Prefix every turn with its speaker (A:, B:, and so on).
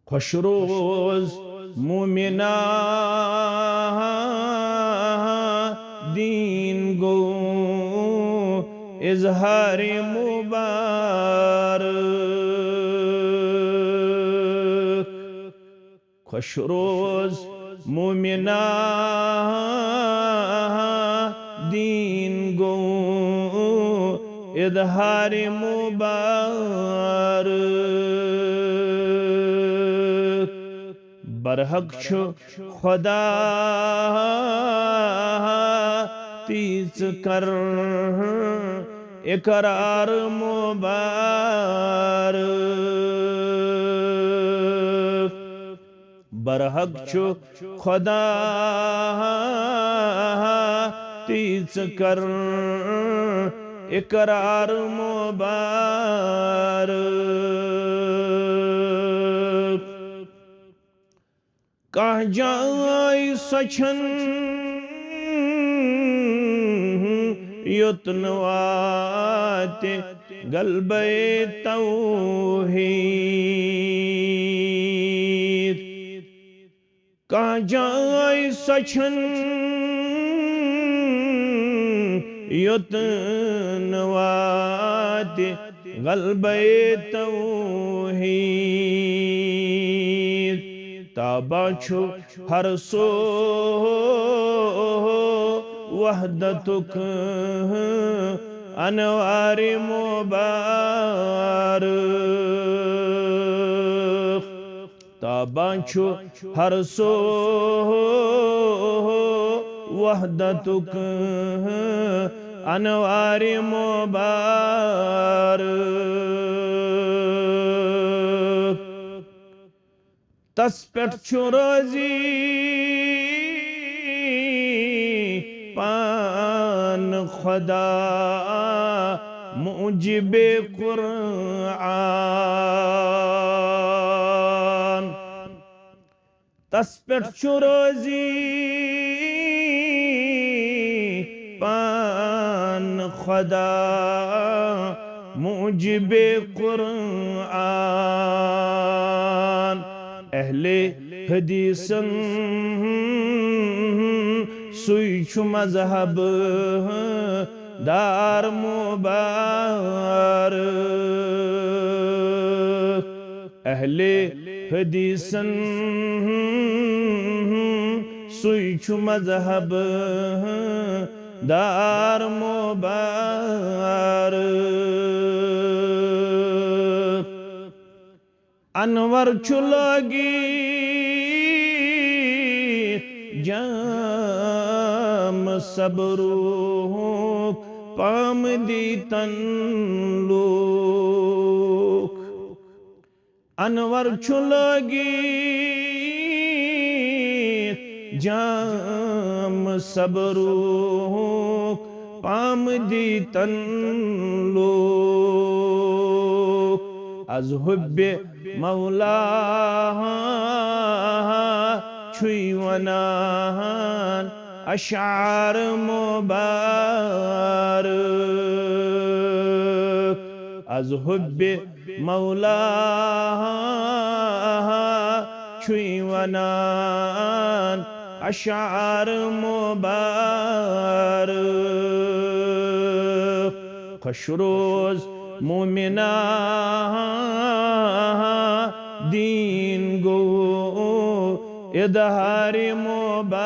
A: खुश रोज मोमिना दीन गो इजहार मुबारक। खुश रोज मोमिना दीन गो इजहार मुबारक। बरहक छु खुदा तीज कर इकरार मुबारक। बरहक छु खुदा तीज कर इकरार मुबारक। कह जाय सचन युतन वाते गलबे तौहीद। कह जाय सचन युतन वाते गलबे तौहीद। ताबा छु हर सो वहदतुक अनवार मुबारक। ताबा छु हर सो वहदतुक अनवार मुबारक। तस पेट छु रोजी पान खुदा मुजिबे कुरआन। तस पेट छु रोजी पान खुदा मुजिबे कुरआन। अहले हदीसन सुई छु मजहब दार मुबारक। अहले हदीसन सुई छु मजहब दार मुबारक। अनवर छु लगी जाम सबरूक पाम दी तन लोक। अनवर छु लगी जाम सबरूक पाम दी तन लोक। अज हुब्बे मौला छुई वनान अशार मुबारक। अज हुब्बे मौला छुई वनान अशार मुबारक। खुश रोज मोमिना दीन गो इजहार मुबारक।